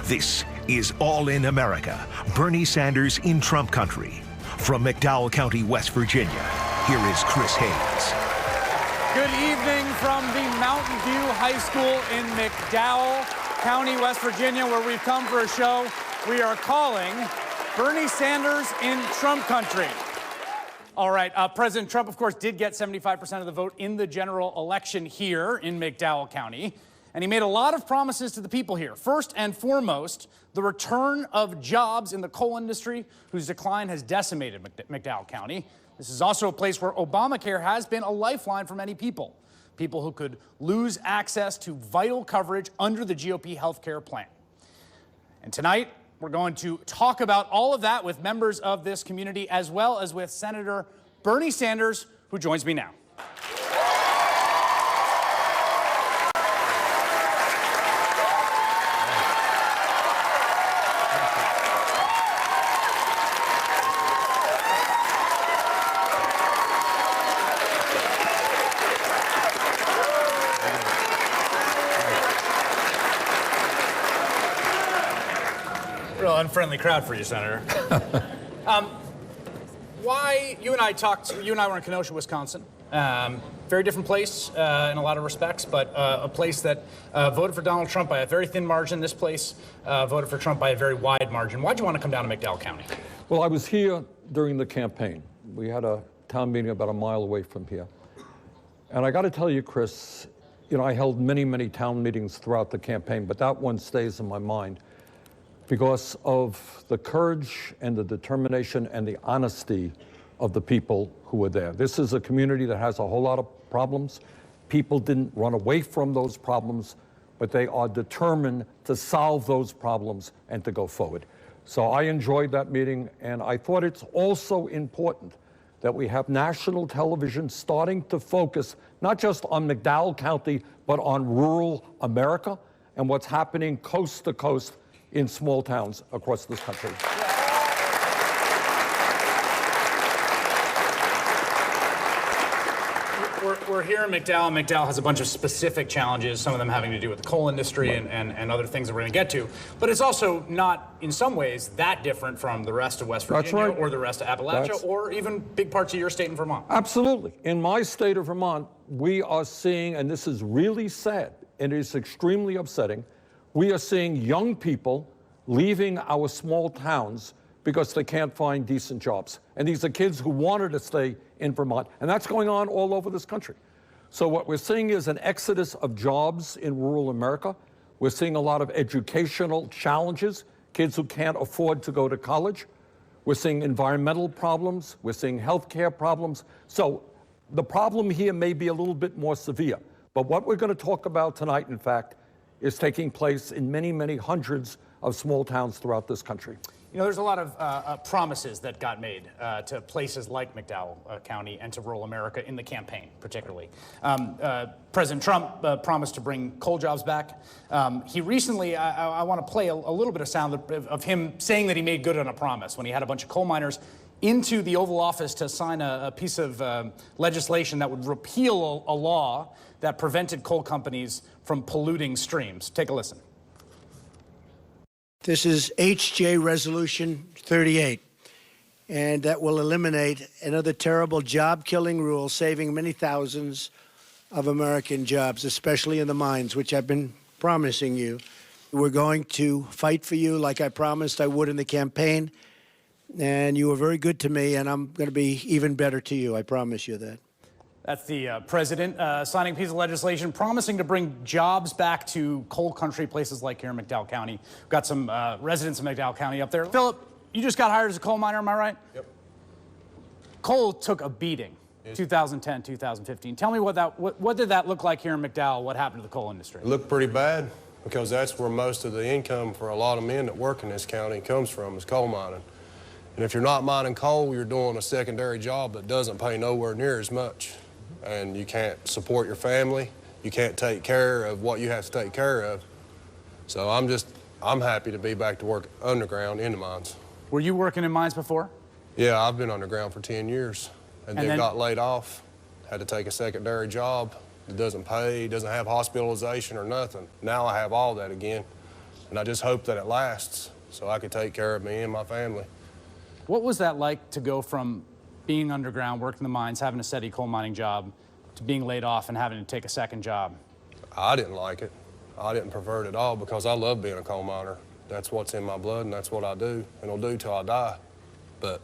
This is All in America, Bernie Sanders in Trump country. From McDowell County, West Virginia, here is Chris Hayes. Good evening from the Mountain View High School in McDowell County, West Virginia, where we've come for a show we are calling Bernie Sanders in Trump country. All right, President Trump, of course, did get 75% of the vote in the general election here in McDowell County. And he made a lot of promises to the people here. First and foremost, the return of jobs in the coal industry, whose decline has decimated McDowell County. This is also a place where Obamacare has been a lifeline for many people. People who could lose access to vital coverage under the GOP health care plan. And tonight, we're going to talk about all of that with members of this community, as well as with Senator Bernie Sanders, who joins me now. Real unfriendly crowd for you, Senator. Why you and I were in Kenosha, Wisconsin. Very different place in a lot of respects, but a place that voted for Donald Trump by a very thin margin. This place voted for Trump by a very wide margin. Why'd you want to come down to McDowell County? Well, I was here during the campaign. We had a town meeting about a mile away from here. And I got to tell you, Chris, you know, I held many, many town meetings throughout the campaign, but that one stays in my mind because of the courage and the determination and the honesty of the people who were there. This is a community that has a whole lot of problems. People didn't run away from those problems, but they are determined to solve those problems and to go forward. So I enjoyed that meeting, and I thought it's also important that we have national television starting to focus not just on McDowell County, but on rural America and what's happening coast to coast in small towns across this country. We're here in McDowell. McDowell has a bunch of specific challenges, some of them having to do with the coal industry and other things that we're going to get to. But it's also not, in some ways, that different from the rest of West Virginia or the rest of Appalachia or even big parts of your state in Vermont. Absolutely. In my state of Vermont, we are seeing, and this is really sad, and it is extremely upsetting, we are seeing young people leaving our small towns because they can't find decent jobs. And these are kids who wanted to stay in Vermont, and that's going on all over this country. So what we're seeing is an exodus of jobs in rural America. We're seeing a lot of educational challenges, kids who can't afford to go to college. We're seeing environmental problems. We're seeing healthcare problems. So the problem here may be a little bit more severe. But what we're going to talk about tonight, in fact, is taking place in many, many hundreds of small towns throughout this country. You know, there's a lot of promises that got made to places like McDowell County and to rural America in the campaign, particularly. President Trump promised to bring coal jobs back. He recently, I want to play a little bit of sound of him saying that he made good on a promise when he had a bunch of coal miners into the Oval Office to sign a piece of legislation that would repeal a law that prevented coal companies from polluting streams. Take a listen. This is HJ Resolution 38, and that will eliminate another terrible job-killing rule, saving many thousands of American jobs, especially in the mines, which I've been promising you. We're going to fight for you like I promised I would in the campaign, and you were very good to me, and I'm going to be even better to you. I promise you that. That's the president signing a piece of legislation promising to bring jobs back to coal country places like here in McDowell County. We've got some residents of McDowell County up there. Philip, you just got hired as a coal miner, am I right? Yep. Coal took a beating, 2010, 2015. Tell me what did that look like here in McDowell? What happened to the coal industry? It looked pretty bad because that's where most of the income for a lot of men that work in this county comes from, is coal mining. And if you're not mining coal, you're doing a secondary job that doesn't pay nowhere near as much. And you can't support your family. You can't take care of what you have to take care of. So I'm happy to be back to work underground in the mines. Were you working in mines before? Yeah, I've been underground for 10 years and then got laid off, had to take a secondary job. It doesn't pay, doesn't have hospitalization or nothing. Now I have all that again. And I just hope that it lasts so I can take care of me and my family. What was that like to go from being underground, working the mines, having a steady coal mining job, to being laid off and having to take a second job? I didn't like it. I didn't prefer it at all because I love being a coal miner. That's what's in my blood, and that's what I do, and I'll do till I die. But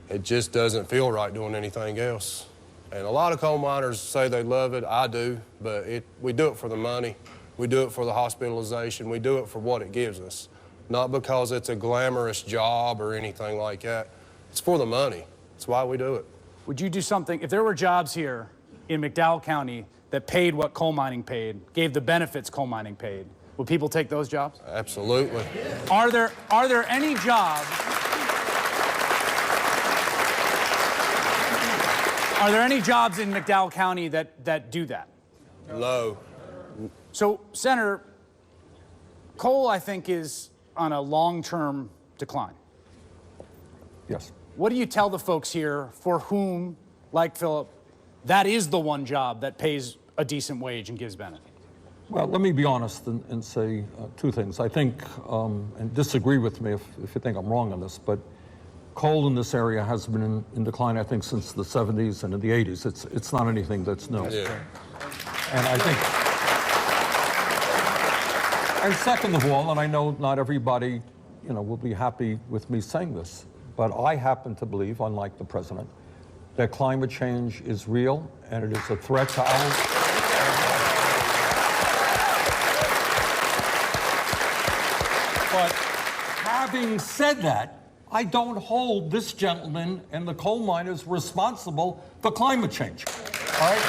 it just doesn't feel right doing anything else. And a lot of coal miners say they love it. I do, but we do it for the money. We do it for the hospitalization. We do it for what it gives us. Not because it's a glamorous job or anything like that. It's for the money. That's why we do it. Would you do something, if there were jobs here in McDowell County that paid what coal mining paid, gave the benefits coal mining paid, would people take those jobs? Absolutely. Are there any jobs? Are there any jobs in McDowell County that do that? No. So, Senator, coal, I think, is on a long-term decline. Yes. What do you tell the folks here for whom, like Philip, that is the one job that pays a decent wage and gives benefit? Well, let me be honest and say two things. I think, and disagree with me if you think I'm wrong on this, but coal in this area has been in decline, I think, since the 70s and in the 80s. It's not anything that's new. Yeah. And I think, and second of all, and I know not everybody, will be happy with me saying this, but I happen to believe, unlike the president, that climate change is real and it is a threat to our... But having said that, I don't hold this gentleman and the coal miners responsible for climate change. All right?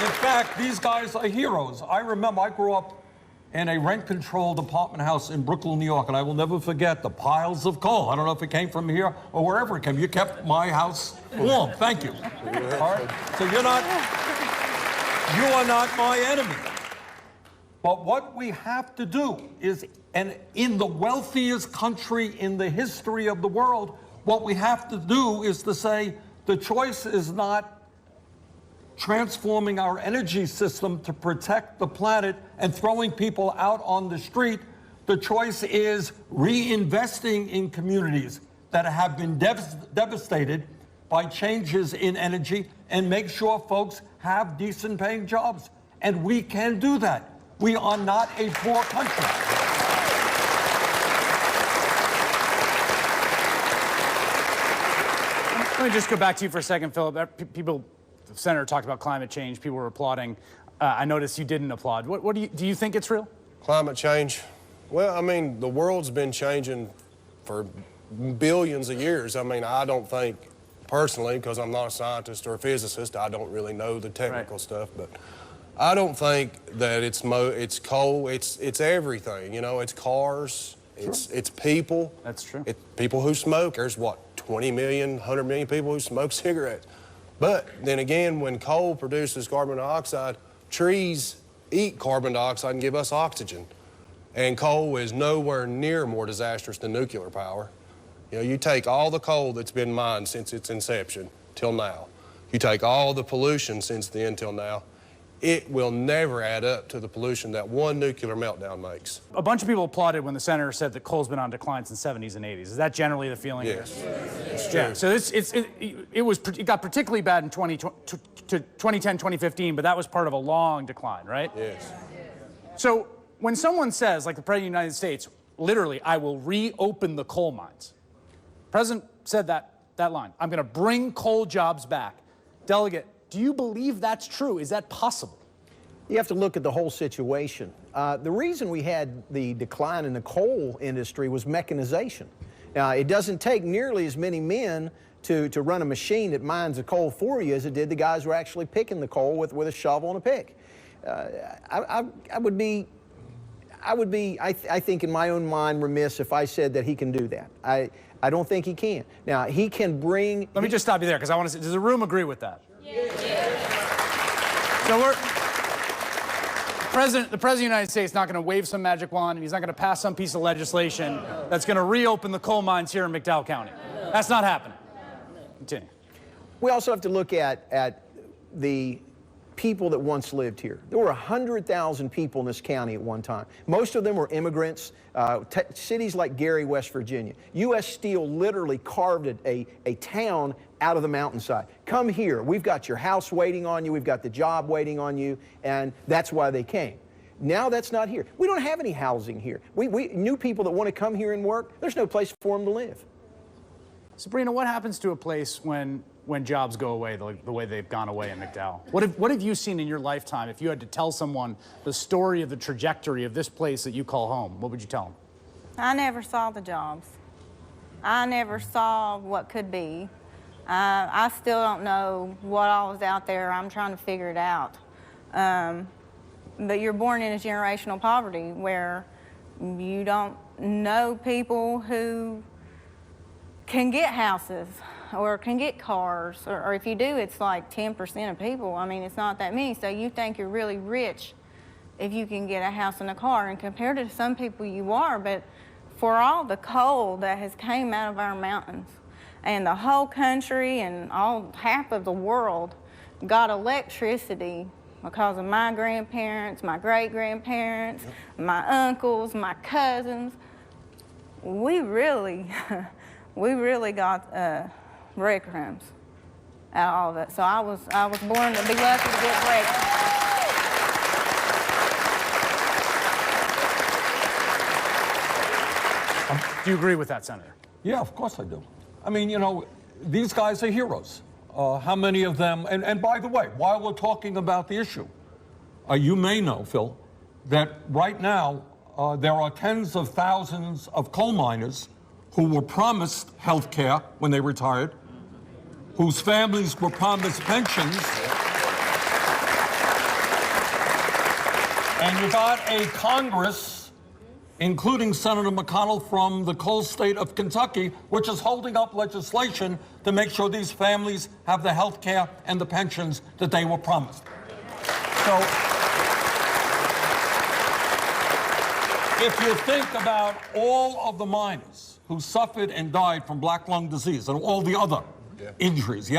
In fact, these guys are heroes. I remember I grew up in a rent-controlled apartment house in Brooklyn, New York, and I will never forget the piles of coal. I don't know if it came from here or wherever it came. You kept my house warm. Thank you. All right? So you are not my enemy. But what we have to do is, and in the wealthiest country in the history of the world, what we have to do is to say the choice is not transforming our energy system to protect the planet and throwing people out on the street. The choice is reinvesting in communities that have been devastated by changes in energy and make sure folks have decent paying jobs. And we can do that. We are not a poor country. Let me just go back to you for a second, Philip. The senator talked about climate change. People were applauding. I noticed you didn't applaud. What do you think it's real? Climate change? Well, I mean, the world's been changing for billions of years. I mean, I don't think, personally, because I'm not a scientist or a physicist, I don't really know the technical stuff, but I don't think that it's coal, it's everything, it's cars, it's people. That's true. It's people who smoke. There's, 20 million, 100 million people who smoke cigarettes. But then again, when coal produces carbon dioxide, trees eat carbon dioxide and give us oxygen. And coal is nowhere near more disastrous than nuclear power. You take all the coal that's been mined since its inception till now. You take all the pollution since then till now. It will never add up to the pollution that one nuclear meltdown makes. A bunch of people applauded when the senator said that coal's been on decline since the 70s and 80s. Is that generally the feeling? Yes, it's true. Yeah. So it got particularly bad in 2010, 2015, but that was part of a long decline, right? Yes. So when someone says, like the President of the United States, literally, I will reopen the coal mines. The President said that line. I'm going to bring coal jobs back. Delegate, do you believe that's true? Is that possible? You have to look at the whole situation. The reason we had the decline in the coal industry was mechanization. Now, it doesn't take nearly as many men to run a machine that mines the coal for you as it did the guys who were actually picking the coal with a shovel and a pick. I would be, I think in my own mind, remiss if I said that he can do that. I don't think he can. Now, he can bring... Let me just stop you there, because I want to say, does the room agree with that? So the President of the United States is not going to wave some magic wand, and he's not going to pass some piece of legislation that's going to reopen the coal mines here in McDowell County. That's not happening. Continue. We also have to look at the people that once lived here. There were 100,000 people in this county at one time. Most of them were immigrants. Cities like Gary, West Virginia. U.S. Steel literally carved a town out of the mountainside. Come here. We've got your house waiting on you. We've got the job waiting on you. And that's why they came. Now that's not here. We don't have any housing here. New people that want to come here and work, there's no place for them to live. Sabrina, what happens to a place when jobs go away the way they've gone away in McDowell? What have you seen in your lifetime? If you had to tell someone the story of the trajectory of this place that you call home, what would you tell them? I never saw the jobs. I never saw what could be. I still don't know what all is out there. I'm trying to figure it out. But you're born in a generational poverty where you don't know people who can get houses or can get cars, or if you do, it's like 10% of people. I mean, it's not that many. So you think you're really rich if you can get a house and a car, and compared to some people you are, but for all the coal that has came out of our mountains, and the whole country and half of the world got electricity because of my grandparents, my great-grandparents, my uncles, my cousins. We really got breadcrumbs out of all of it. So I was born to be lucky to get breadcrumbs. Do you agree with that, Senator? Yeah, of course I do. I mean, you know, these guys are heroes. How many of them, and by the way, while we're talking about the issue, you may know, Phil, that right now there are tens of thousands of coal miners who were promised health care when they retired, whose families were promised pensions, and you got a Congress, including Senator McConnell from the coal state of Kentucky, which is holding up legislation to make sure these families have the health care and the pensions that they were promised. So, if you think about all of the miners who suffered and died from black lung disease and all the other injuries,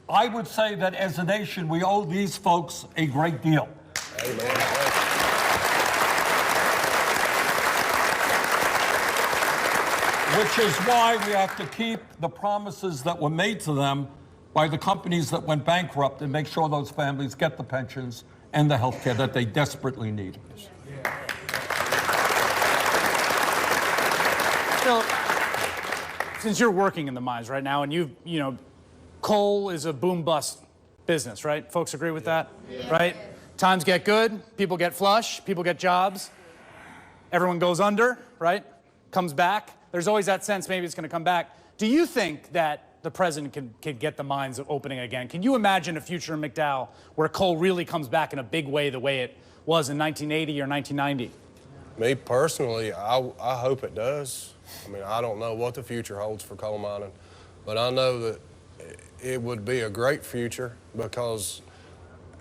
I would say that as a nation, we owe these folks a great deal. Amen. Which is why we have to keep the promises that were made to them by the companies that went bankrupt and make sure those families get the pensions and the health care that they desperately need. Phil, since you're working in the mines right now, and you know, coal is a boom-bust business, right? Folks agree with that, right? Times get good, people get flush, people get jobs, everyone goes under, right? Comes back. There's always that sense maybe it's going to come back. Do you think that the president can get the mines opening again? Can you imagine a future in McDowell where coal really comes back in a big way the way it was in 1980 or 1990? Me personally, I hope it does. I mean, I don't know what the future holds for coal mining, but I know that it would be a great future because,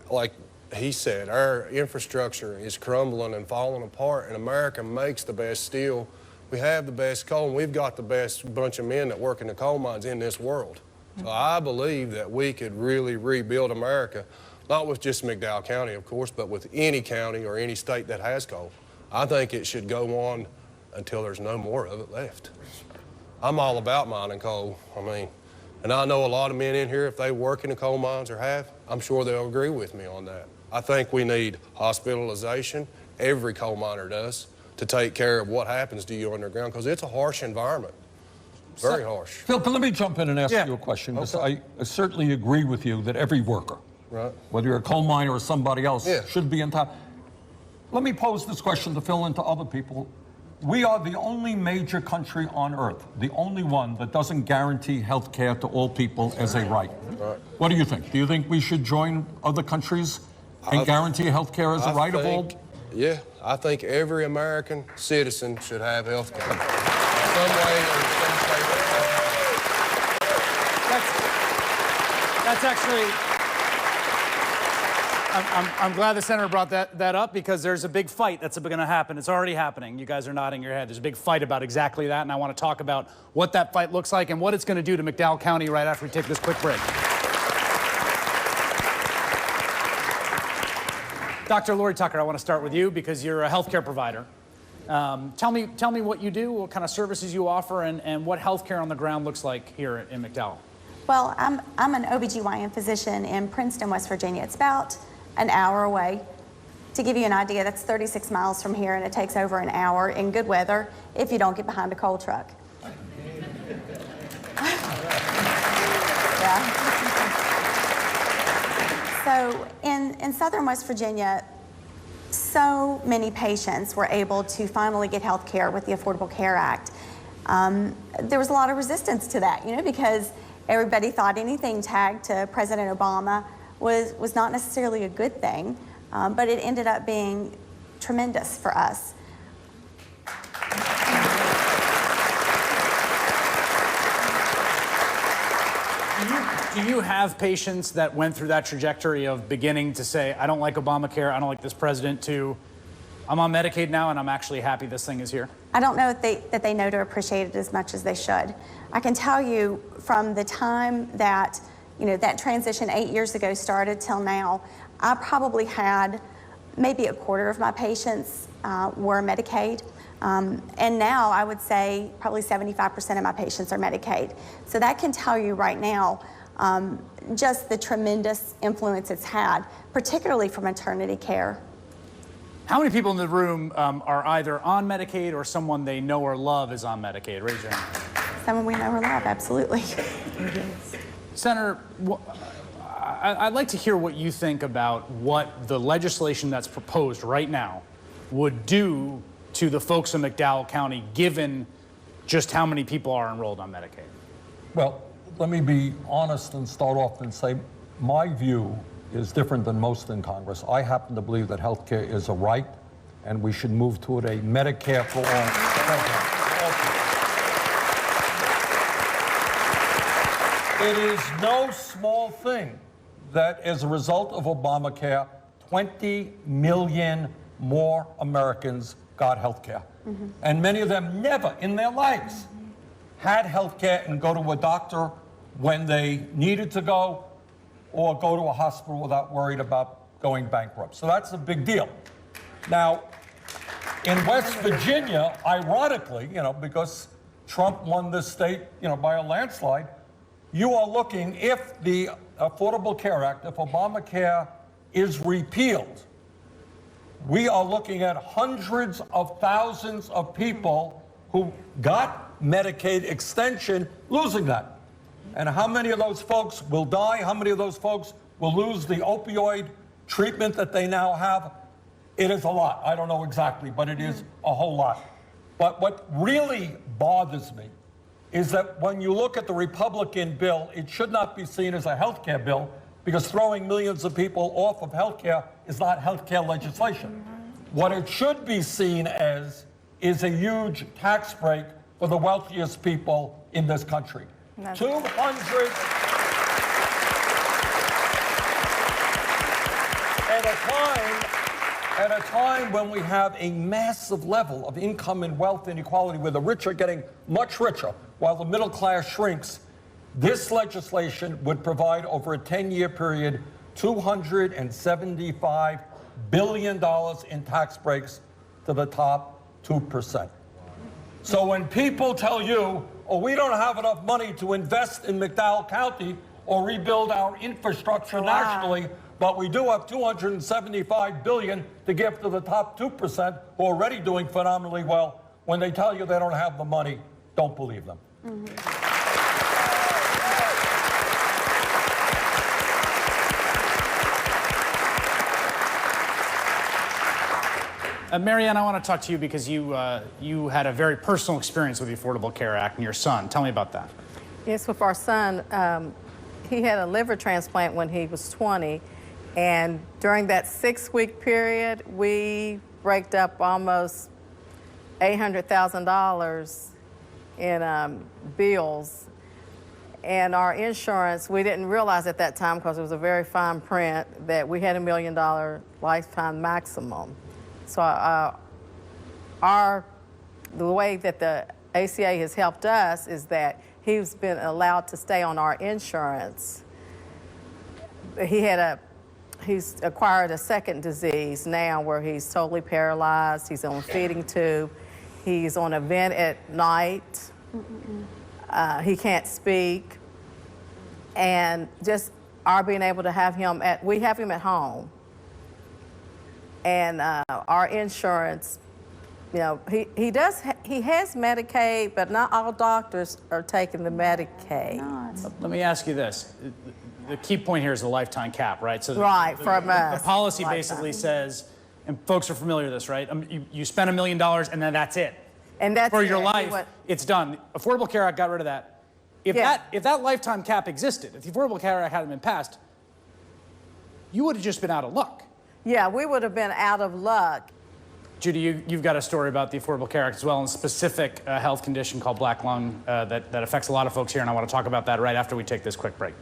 like he said, our infrastructure is crumbling and falling apart, and America makes the best steel. We have the best coal, and we've got the best bunch of men that work in the coal mines in this world. So I believe that we could really rebuild America, not with just McDowell County, of course, but with any county or any state that has coal. I think it should go on until there's no more of it left. I'm all about mining coal. I mean, and I know a lot of men in here, if they work in the coal mines or have, I'm sure they'll agree with me on that. I think we need hospitalization. Every coal miner does, to take care of what happens to you underground, because it's a harsh environment. Very harsh. Phil, let me jump in and ask you a question, because I certainly agree with you that every worker, whether you're a coal miner or somebody else, should be entitled. Let me pose this question to Phil and to other people. We are the only major country on earth, the only one that doesn't guarantee health care to all people as a right. What do you think? Do you think we should join other countries and guarantee health care as a right of all? Yeah, I think every American citizen should have health care. Some way or some shape. That's actually, I'm glad the senator brought that up, because there's a big fight that's going to happen. It's already happening. You guys are nodding your head. There's a big fight about exactly that, and I want to talk about what that fight looks like and what it's going to do to McDowell County right after we take this quick break. Dr. Lori Tucker, I want to start with you because you're a healthcare provider. Tell me what you do, what kind of services you offer, and what healthcare on the ground looks like here in McDowell. Well, I'm an OBGYN physician in Princeton, West Virginia. It's about an hour away. To give you an idea, that's 36 miles from here, and it takes over an hour in good weather if you don't get behind a coal truck. Yeah. So in southern West Virginia, so many patients were able to finally get health care with the Affordable Care Act. There was a lot of resistance to that, because everybody thought anything tagged to President Obama was not necessarily a good thing, but it ended up being tremendous for us. Do you have patients that went through that trajectory of beginning to say, I don't like Obamacare, I don't like this president, to I'm on Medicaid now and I'm actually happy this thing is here? I don't know that they know to appreciate it as much as they should. I can tell you from the time that, that transition 8 years ago started till now, I probably had maybe a quarter of my patients were Medicaid. And now I would say probably 75% of my patients are Medicaid. So that can tell you right now just the tremendous influence it's had, particularly for maternity care. How many people in the room are either on Medicaid or someone they know or love is on Medicaid? Raise your hand. Someone we know or love, absolutely. Senator, I'd like to hear what you think about what the legislation that's proposed right now would do to the folks in McDowell County, given just how many people are enrolled on Medicaid. Well, let me be honest and start off and say my view is different than most in Congress. I happen to believe that health care is a right, and we should move toward a Medicare for all program. It is no small thing that as a result of Obamacare, 20 million more Americans got health care. Mm-hmm. And many of them never in their lives had health care and go to a doctor when they needed to go, or go to a hospital without worried about going bankrupt. So that's a big deal. Now, in West Virginia, ironically, because Trump won this state, by a landslide, you are looking, if the Affordable Care Act, if Obamacare is repealed, we are looking at hundreds of thousands of people who got Medicaid extension losing that. And how many of those folks will die? How many of those folks will lose the opioid treatment that they now have? It is a lot. I don't know exactly, but it is a whole lot. But what really bothers me is that when you look at the Republican bill, it should not be seen as a health care bill, because throwing millions of people off of health care is not health care legislation. What it should be seen as is a huge tax break for the wealthiest people in this country. 200 at a time when we have a massive level of income and wealth inequality, where the rich are getting much richer while the middle class shrinks. This legislation would provide, over a 10-year period, $275 billion in tax breaks to the top 2%. So when people tell you, oh, we don't have enough money to invest in McDowell County or rebuild our infrastructure nationally, but we do have $275 billion to give to the top 2% who are already doing phenomenally well, when they tell you they don't have the money, don't believe them. Mm-hmm. Marianne, I want to talk to you because you had a very personal experience with the Affordable Care Act and your son. Tell me about that. Yes, with our son, he had a liver transplant when he was 20, and during that 6-week period, we raked up almost $800,000 in bills. And our insurance, we didn't realize at that time, because it was a very fine print, that we had $1 million lifetime maximum. So the way that the ACA has helped us is that he's been allowed to stay on our insurance. He had he's acquired a second disease now where he's totally paralyzed. He's on a feeding tube. He's on a vent at night. He can't speak. And just our being able to have him we have him at home. And our insurance, you know, he has Medicaid, but not all doctors are taking the Medicaid. Let me ask you this. The key point here is the lifetime cap, right? So Right, from the policy lifetime. basically says, and folks are familiar with this, right? You spend $1 million and then that's it. And that's For your it. life, it's done. Affordable Care Act got rid of that. If that lifetime cap existed, if the Affordable Care Act hadn't been passed, you would have just been out of luck. Yeah, we would have been out of luck. Judy, you've got a story about the Affordable Care Act as well, and a specific health condition called black lung that affects a lot of folks here, and I want to talk about that right after we take this quick break.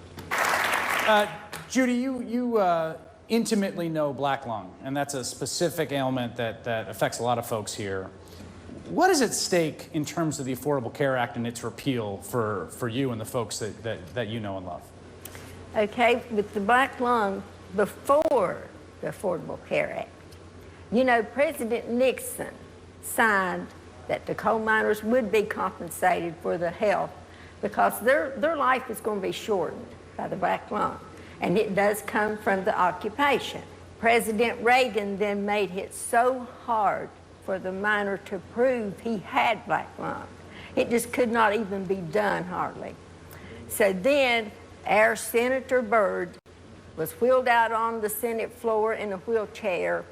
Judy, you intimately know black lung, and that's a specific ailment that affects a lot of folks here. What is at stake in terms of the Affordable Care Act and its repeal for you and the folks that you know and love? Okay, with the black lung, before the Affordable Care Act, you know, President Nixon signed that the coal miners would be compensated for the health because their life is going to be shortened by the black lung. And it does come from the occupation. President Reagan then made it so hard for the miner to prove he had black lung. It just could not even be done hardly. So then our Senator Byrd was wheeled out on the Senate floor in a wheelchair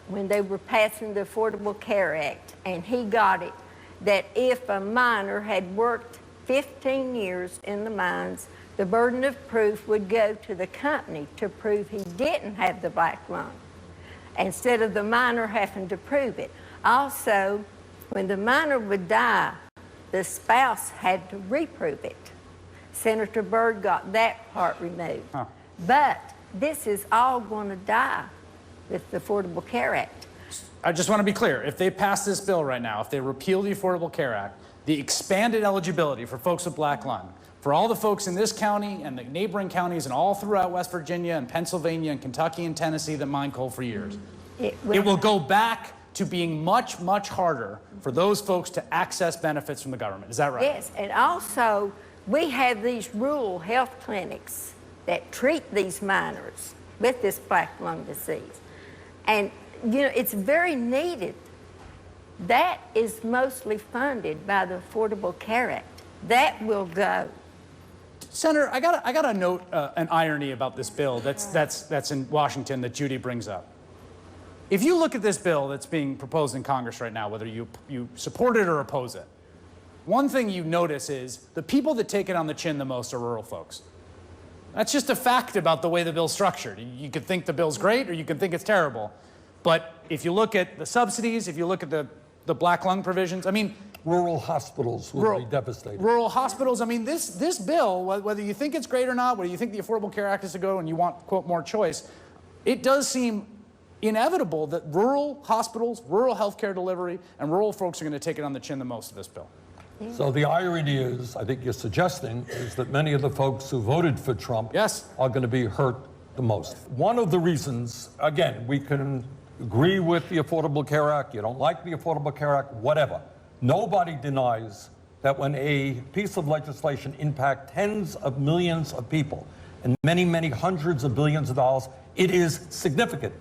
when they were passing the Affordable Care Act, and he got it that if a miner had worked 15 years in the mines, the burden of proof would go to the company to prove he didn't have the black lung, instead of the miner having to prove it. Also, when the miner would die, the spouse had to reprove it. Senator Byrd got that part removed. Huh. But this is all going to die with the Affordable Care Act. I just want to be clear. If they pass this bill right now, if they repeal the Affordable Care Act, the expanded eligibility for folks with black lung, for all the folks in this county and the neighboring counties and all throughout West Virginia and Pennsylvania and Kentucky and Tennessee that mine coal for years, it will go back to being much, much harder for those folks to access benefits from the government. Is that right? Yes, and also we have these rural health clinics that treat these miners with this black lung disease. And, you know, it's very needed. That is mostly funded by the Affordable Care Act. That will go. Senator, I got to note an irony about this bill that's in Washington that Judy brings up. If you look at this bill that's being proposed in Congress right now, whether you support it or oppose it, one thing you notice is the people that take it on the chin the most are rural folks. That's just a fact about the way the bill's structured. You could think the bill's great or you could think it's terrible. But if you look at the subsidies, if you look at the black lung provisions, I mean, Rural hospitals will be devastated. Rural hospitals, I mean, this bill, whether you think it's great or not, whether you think the Affordable Care Act is to go and you want, quote, more choice, it does seem inevitable that rural hospitals, rural healthcare delivery, and rural folks are going to take it on the chin the most of this bill. So the irony is, I think you're suggesting, is that many of the folks who voted for Trump are going to be hurt the most. One of the reasons, again, we can agree with the Affordable Care Act, you don't like the Affordable Care Act, whatever. Nobody denies that when a piece of legislation impacts tens of millions of people and many, many hundreds of billions of dollars, it is significant.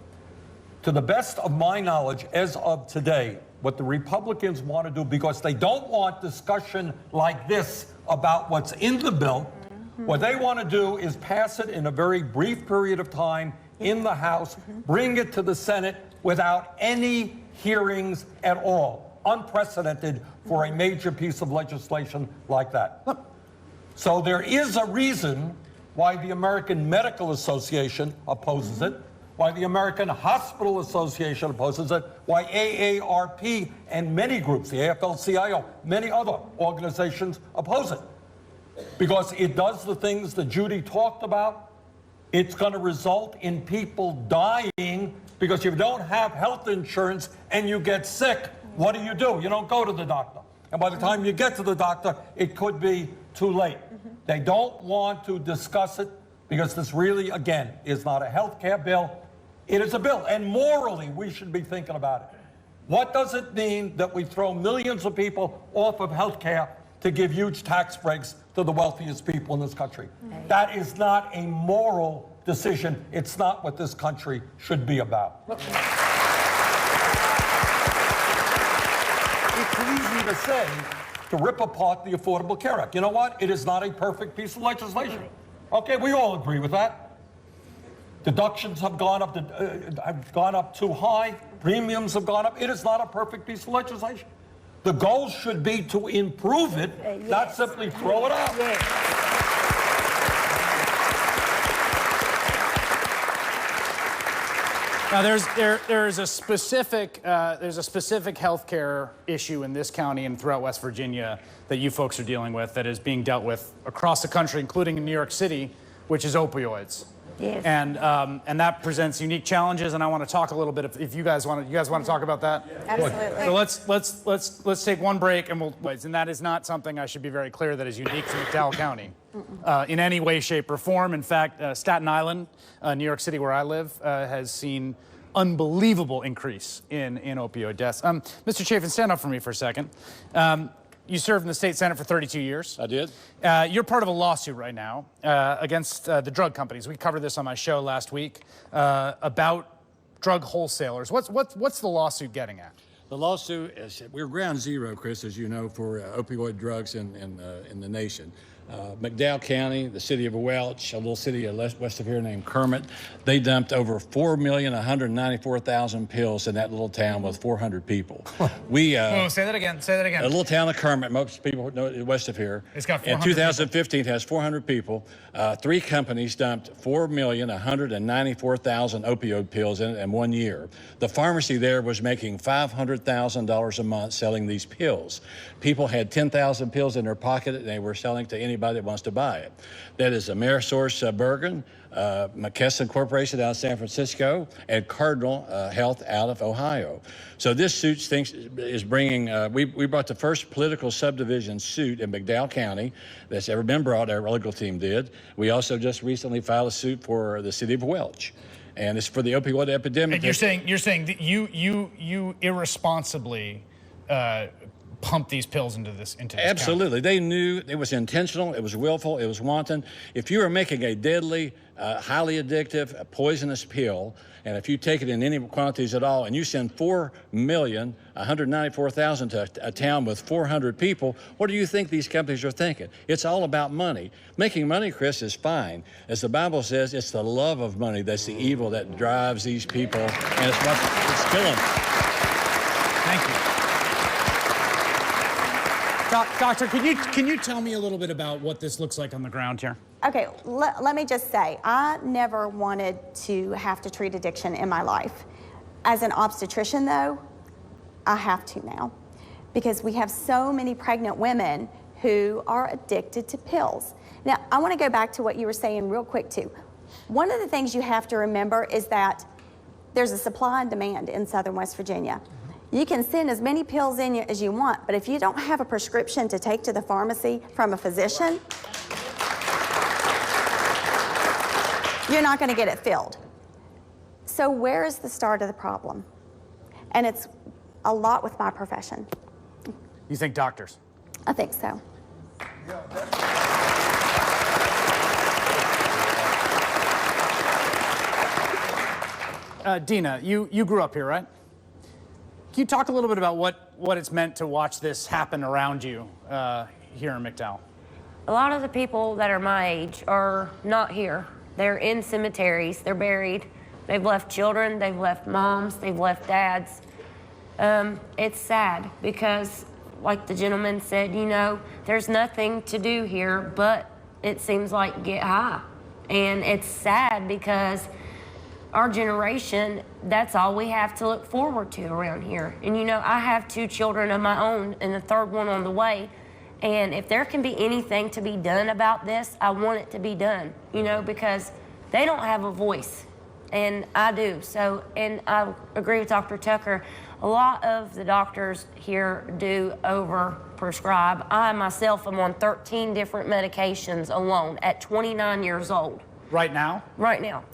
To the best of my knowledge, as of today, what the Republicans want to do, because they don't want discussion like this about what's in the bill, what they want to do is pass it in a very brief period of time in the House, bring it to the Senate without any hearings at all. Unprecedented for a major piece of legislation like that. So there is a reason why the American Medical Association opposes it, why the American Hospital Association opposes it, why AARP and many groups, the AFL-CIO, many other organizations oppose it. Because it does the things that Judy talked about. It's going to result in people dying because if you don't have health insurance and you get sick, what do? You don't go to the doctor. And by the time you get to the doctor, it could be too late. They don't want to discuss it because this really, again, is not a health care bill. It is a bill, and morally, we should be thinking about it. What does it mean that we throw millions of people off of health care to give huge tax breaks to the wealthiest people in this country? That is not a moral decision. It's not what this country should be about. It's easy to say, to rip apart the Affordable Care Act. You know what? It is not a perfect piece of legislation. Okay, we all agree with that. Deductions have gone up too high. Premiums have gone up. It is not a perfect piece of legislation. The goal should be to improve it, not simply throw it out. Now, there's a specific healthcare issue in this county and throughout West Virginia that you folks are dealing with that is being dealt with across the country, including in New York City, which is opioids. Yes. And that presents unique challenges, and I want to talk a little bit if you guys want to talk about that. Absolutely. So let's take one break and and that is not something, I should be very clear, that is unique to McDowell County in any way, shape, or form. In fact, Staten Island, New York City, where I live, has seen unbelievable increase in opioid deaths. Mr. Chafin, stand up for me for a second. You served in the state senate for 32 years. I did. You're part of a lawsuit right now against the drug companies. We covered this on my show last week about drug wholesalers. What's the lawsuit getting at? The lawsuit is, we're ground zero, Chris, as you know, for opioid drugs in the nation. McDowell County, the city of Welch, a little city west of here named Kermit, they dumped over 4,194,000 pills in that little town with 400 people. Say that again. A little town of Kermit, most people know west of here. It's got 400 in 2015, it has 400 people. 3 companies dumped 4,194,000 opioid pills in 1 year. The pharmacy there was making $500,000 a month selling these pills. People had 10,000 pills in their pocket, and they were selling to anybody that wants to buy it. That is Amerisource Bergen, McKesson Corporation out of San Francisco, and Cardinal Health out of Ohio. So this suit is bringing, we brought the first political subdivision suit in McDowell County that's ever been brought, our legal team did. We also just recently filed a suit for the city of Welch. And it's for the opioid epidemic. And you're saying that you irresponsibly pump these pills into this Absolutely. county. They knew it was intentional, it was willful, it was wanton. If you are making a deadly, highly addictive, poisonous pill, and if you take it in any quantities at all, and you send 4,194,000 to a town with 400 people, what do you think these companies are thinking? It's all about money. Making money, Chris, is fine. As the Bible says, it's the love of money that's the evil that drives these people, and it's killing them. Thank you. Doctor, can you tell me a little bit about what this looks like on the ground here? Okay, let me just say, I never wanted to have to treat addiction in my life. As an obstetrician, though, I have to now, because we have so many pregnant women who are addicted to pills. Now, I want to go back to what you were saying real quick, too. One of the things you have to remember is that there's a supply and demand in Southern West Virginia. You can send as many pills in as you want, but if you don't have a prescription to take to the pharmacy from a physician, you're not going to get it filled. So where is the start of the problem? And it's a lot with my profession. You think doctors? I think so. Dina, you grew up here, right? Can you talk a little bit about what it's meant to watch this happen around you here in McDowell? A lot of the people that are my age are not here. They're in cemeteries, they're buried. They've left children, they've left moms, they've left dads. It's sad because, like the gentleman said, you know, there's nothing to do here but it seems like get high. And it's sad because our generation, that's all we have to look forward to around here. And you know, I have 2 children of my own and the 3rd one on the way. And if there can be anything to be done about this, I want it to be done, you know, because they don't have a voice and I do. So, and I agree with Dr. Tucker, a lot of the doctors here do over-prescribe. I myself am on 13 different medications alone at 29 years old. Right now? Right now.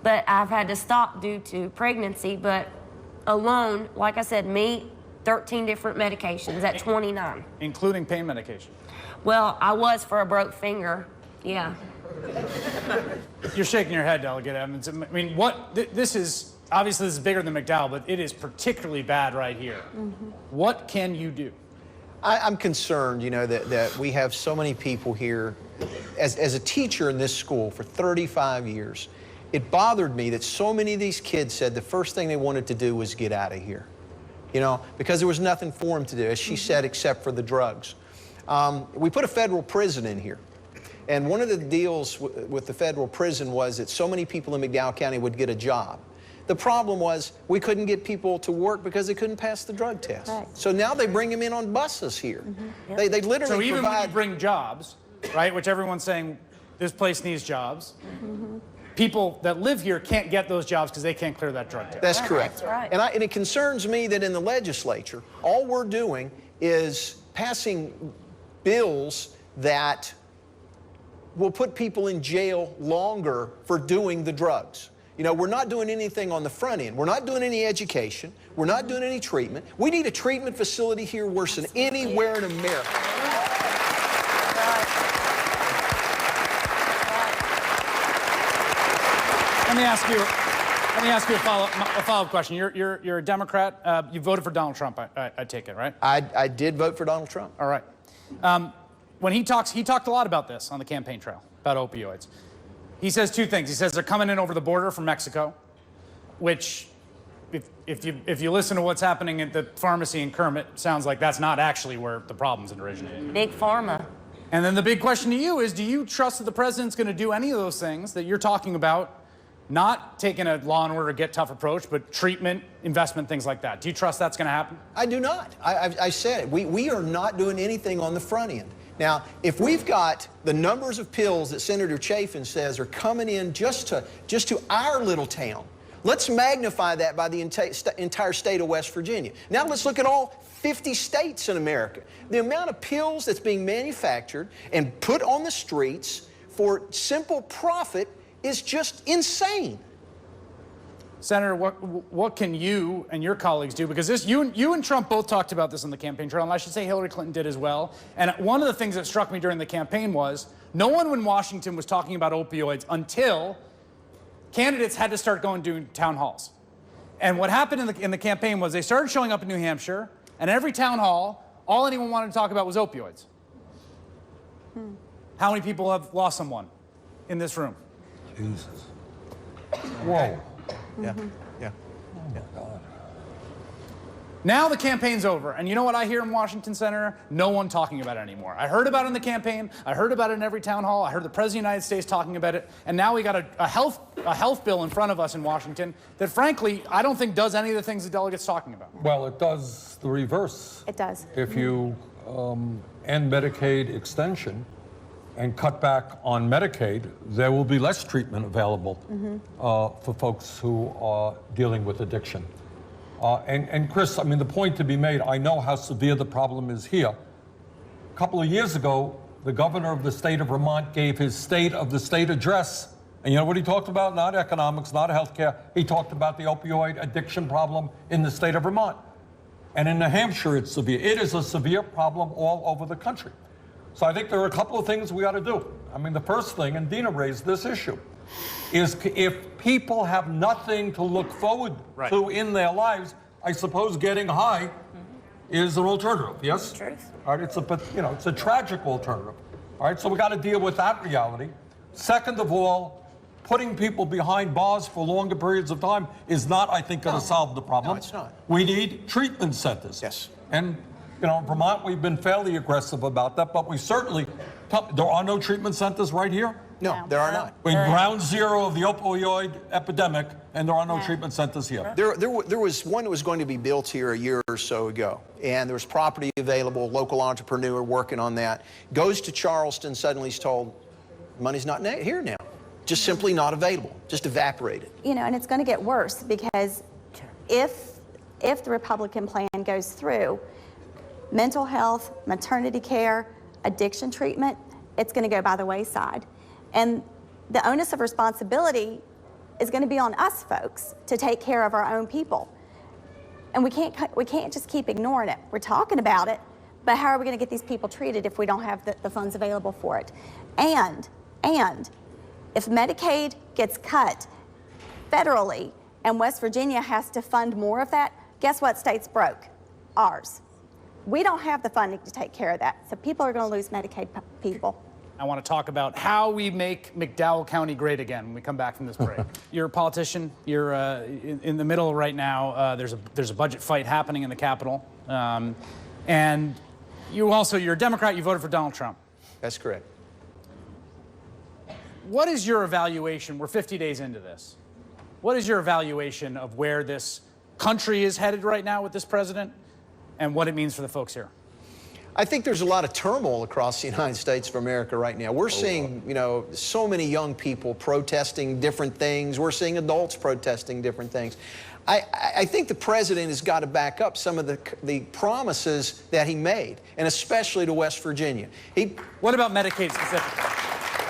But I've had to stop due to pregnancy, but alone, like I said, me, 13 different medications at 29. Including pain medication? Well, I was for a broke finger, yeah. You're shaking your head, Delegate Evans. I mean, this is, obviously this is bigger than McDowell, but it is particularly bad right here. What can you do? I'm concerned, you know, that we have so many people here. As a teacher in this school for 35 years, it bothered me that so many of these kids said the first thing they wanted to do was get out of here, you know, because there was nothing for them to do, as she said, except for the drugs. We put a federal prison in here. And one of the deals with the federal prison was that so many people in McDowell County would get a job. The problem was we couldn't get people to work because they couldn't pass the drug test. Right. So now they bring them in on buses here. Yep. They literally So even provide... when you bring jobs, right, which everyone's saying this place needs jobs, people that live here can't get those jobs because they can't clear that drug test. That's correct. That's right. And it concerns me that in the legislature, all we're doing is passing bills that will put people in jail longer for doing the drugs. You know, we're not doing anything on the front end. We're not doing any education. We're not doing any treatment. We need a treatment facility here worse than anywhere in America. Let me ask you a follow-up question. You're a Democrat. You voted for Donald Trump, I take it, right? I did vote for Donald Trump. All right. When he talked a lot about this on the campaign trail, about opioids. He says two things. He says they're coming in over the border from Mexico, which, if you listen to what's happening at the pharmacy in Kermit, sounds like that's not actually where the problems originate. Big pharma. And then the big question to you is, do you trust that the president's going to do any of those things that you're talking about, not taking a law and order, get tough approach, but treatment, investment, things like that? Do you trust that's going to happen? I do not. I said it. We are not doing anything on the front end. Now, if we've got the numbers of pills that Senator Chafin says are coming in just to our little town, let's magnify that by the entire state of West Virginia. Now let's look at all 50 states in America. The amount of pills that's being manufactured and put on the streets for simple profit is just insane. Senator, what can you and your colleagues do? Because you and Trump both talked about this on the campaign trail, and I should say Hillary Clinton did as well. And one of the things that struck me during the campaign was no one in Washington was talking about opioids until candidates had to start going to town halls. And what happened in the campaign was they started showing up in New Hampshire, and every town hall, all anyone wanted to talk about was opioids. How many people have lost someone in this room? Jesus. Whoa. Yeah. Now the campaign's over, and you know what I hear in Washington, Senator? No one talking about it anymore. I heard about it in the campaign. I heard about it in every town hall. I heard the President of the United States talking about it, and now we got a health bill in front of us in Washington that, frankly, I don't think does any of the things the delegate's talking about. Well, it does the reverse. It does. If you end Medicaid extension and cut back on Medicaid, there will be less treatment available for folks who are dealing with addiction. And Chris, I mean, the point to be made, I know how severe the problem is here. A couple of years ago, the governor of the state of Vermont gave his State of the State address. And you know what he talked about? Not economics, not healthcare. He talked about the opioid addiction problem in the state of Vermont. And in New Hampshire, it's severe. It is a severe problem all over the country. So I think there are a couple of things we ought to do. I mean, the first thing, and Dina raised this issue, is if people have nothing to look forward to in their lives, I suppose getting high is an alternative, yes? Truth. All right, it's a tragic alternative. All right, so we got to deal with that reality. Second of all, putting people behind bars for longer periods of time is not, I think, going to solve the problem. No, it's not. We need treatment centers. Yes. And, you know, in Vermont, we've been fairly aggressive about that, but we certainly, there are no treatment centers right here? No, there are not. We're ground zero of the opioid epidemic, and there are no treatment centers here. There was one that was going to be built here a year or so ago, and there was property available, local entrepreneur working on that. Goes to Charleston, suddenly he's told, money's not here now. Just simply not available, just evaporated. You know, and it's going to get worse because if the Republican plan goes through, mental health, maternity care, addiction treatment, it's going to go by the wayside. And the onus of responsibility is going to be on us folks to take care of our own people. And we can't just keep ignoring it. We're talking about it, but how are we going to get these people treated if we don't have the funds available for it? And if Medicaid gets cut federally and West Virginia has to fund more of that, guess what state's broke? Ours. We don't have the funding to take care of that, so people are going to lose Medicaid people. I want to talk about how we make McDowell County great again when we come back from this break. You're a politician. You're in the middle right now. There's a budget fight happening in the Capitol. And you're a Democrat. You voted for Donald Trump. That's correct. What is your evaluation? We're 50 days into this. What is your evaluation of where this country is headed right now with this president and what it means for the folks here? I think there's a lot of turmoil across the United States of America right now. We're seeing, so many young people protesting different things. We're seeing adults protesting different things. I think the president has got to back up some of the promises that he made, and especially to West Virginia. What about Medicaid specifically?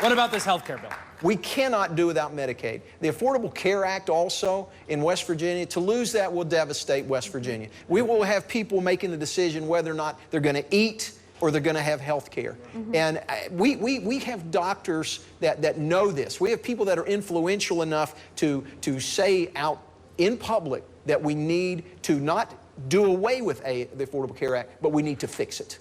What about this health care bill? We cannot do without Medicaid. The Affordable Care Act also in West Virginia, to lose that will devastate West Virginia. We will have people making the decision whether or not they're going to eat or they're going to have health care. And we have doctors that know this. We have people that are influential enough to say out in public that we need to not do away with the Affordable Care Act, but we need to fix it.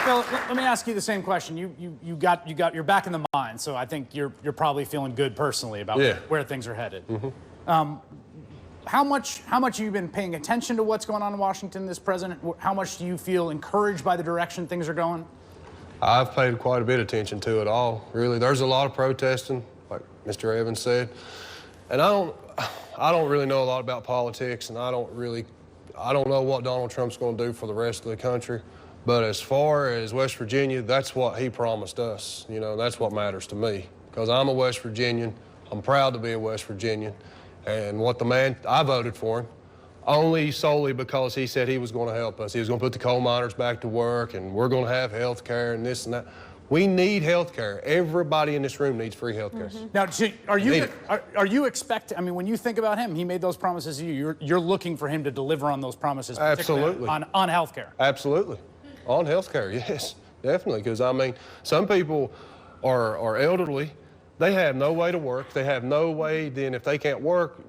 Bill, let me ask you the same question. You're back in the mine, so I think you're probably feeling good personally about where things are headed. How much have you been paying attention to what's going on in Washington, this president? How much do you feel encouraged by the direction things are going? I've paid quite a bit of attention to it all, really. There's a lot of protesting, like Mr. Evans said. And I don't really know a lot about politics, and I don't know what Donald Trump's going to do for the rest of the country. But as far as West Virginia, that's what he promised us. That's what matters to me. Because I'm a West Virginian. I'm proud to be a West Virginian. And I voted for him only solely because he said he was going to help us. He was going to put the coal miners back to work, and we're going to have health care and this and that. We need health care. Everybody in this room needs free health care. Now, are you expecting, when you think about him, he made those promises to you. You're looking for him to deliver on those promises. Absolutely. On health care. Absolutely. On health care, yes, definitely. Because, some people are elderly. They have no way to work. They have no way, then if they can't work,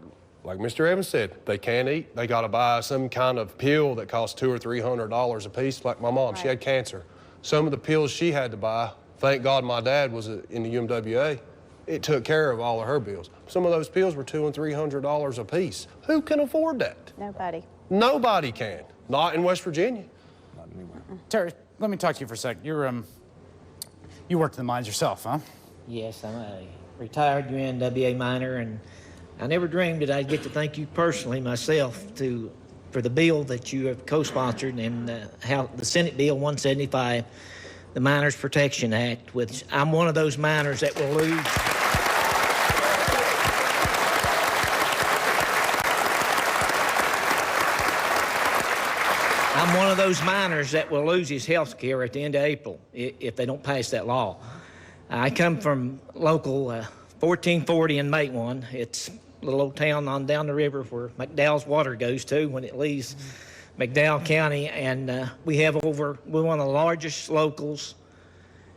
like Mr. Evans said, they can't eat. They got to buy some kind of pill that costs $200 or $300 a piece. Like my mom, she had cancer. Some of the pills she had to buy, thank God my dad was in the UMWA, it took care of all of her bills. Some of those pills were $200 and $300 a piece. Who can afford that? Nobody. Nobody can. Not in West Virginia. Terry, let me talk to you for a sec. You worked in the mines yourself, huh? Yes, I'm a retired UNWA miner, and I never dreamed that I'd get to thank you personally myself for the bill that you have co-sponsored and how the Senate Bill 175, the Miners Protection Act, which I'm one of those miners that will lose. I'm one of those miners that will lose his health care at the end of April if they don't pass that law. I come from local 1440 in Matewan. It's a little old town on down the river where McDowell's water goes to when it leaves McDowell County. And we're one of the largest locals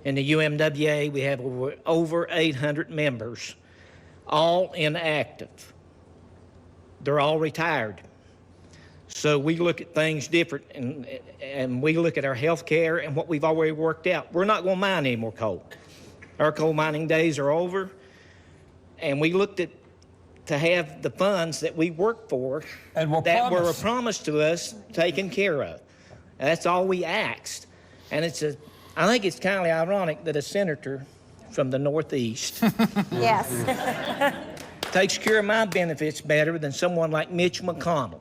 in the UMWA. We have over 800 members, all inactive. They're all retired. So we look at things different, and we look at our health care and what we've already worked out. We're not going to mine any more coal. Our coal mining days are over, and we looked at to have the funds that we worked for that were promised to us taken care of. That's all we asked. And I think it's kind of ironic that a senator from the Northeast Yes. takes care of my benefits better than someone like Mitch McConnell.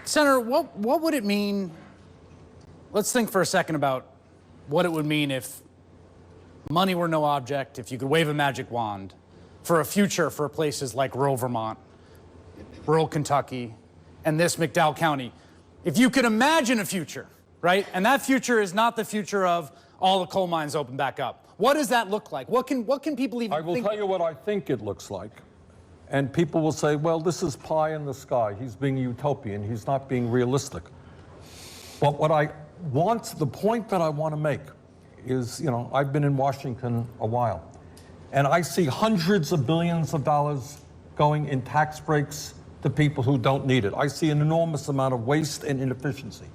Senator, what would it mean let's think for a second about what it would mean if money were no object, if you could wave a magic wand for a future for places like rural Vermont, rural Kentucky, and this McDowell County. If you could imagine a future, right? And that future is not the future of all the coal mines open back up. What does that look like? What can people even think? I will tell you what I think it looks like. And people will say, well, this is pie in the sky. He's being utopian. He's not being realistic. But what I want, the point that I want to make is, I've been in Washington a while, and I see hundreds of billions of dollars going in tax breaks to people who don't need it. I see an enormous amount of waste and inefficiency.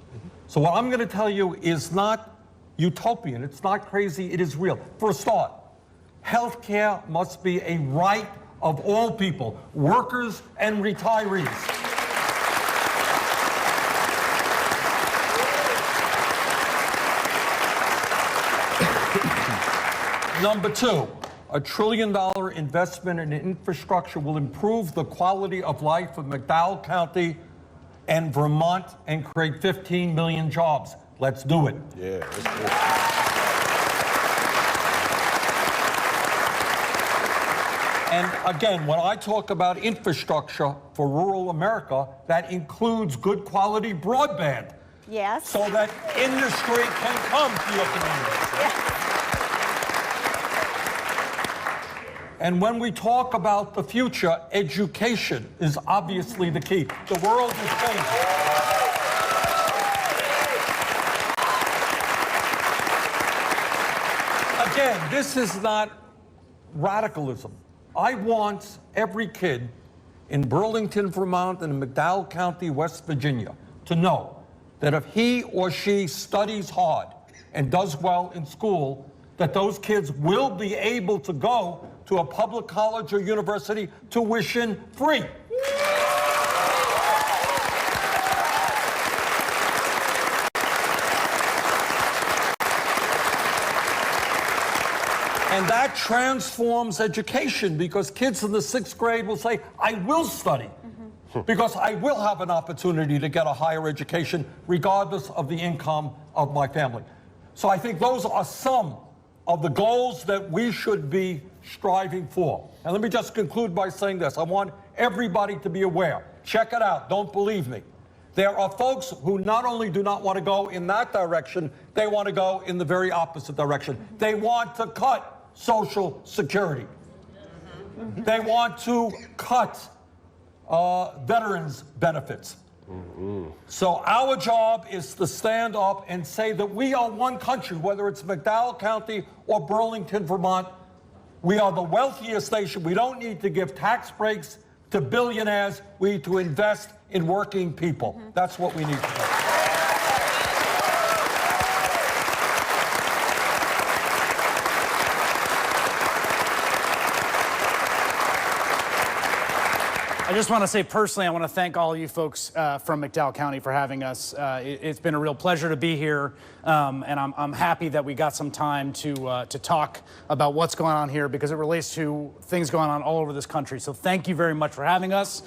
So what I'm going to tell you is not utopian. It's not crazy. It is real. For a start, health care must be a right of all people, workers and retirees. Number two, a $1 trillion investment in infrastructure will improve the quality of life of McDowell County and Vermont and create 15 million jobs. Let's do it. Yeah, that's good. And again, when I talk about infrastructure for rural America, that includes good quality broadband. Yes. So that industry can come to your community. Yes. And when we talk about the future, education is obviously the key. The world is changing. Again, this is not radicalism. I want every kid in Burlington, Vermont, and McDowell County, West Virginia, to know that if he or she studies hard and does well in school, that those kids will be able to go to a public college or university tuition free. And that transforms education, because kids in the 6th grade will say, I will study, because I will have an opportunity to get a higher education regardless of the income of my family. So I think those are some of the goals that we should be striving for. And let me just conclude by saying this. I want everybody to be aware. Check it out. Don't believe me. There are folks who not only do not want to go in that direction, they want to go in the very opposite direction. They want to cut Social Security. They want to cut veterans' benefits. So our job is to stand up and say that we are one country, whether it's McDowell County or Burlington, Vermont. We are the wealthiest nation. We don't need to give tax breaks to billionaires. We need to invest in working people. That's what we need to do. I just want to say personally, I want to thank all you folks from McDowell County for having us. It's been a real pleasure to be here, and I'm happy that we got some time to talk about what's going on here, because it relates to things going on all over this country. So thank you very much for having us.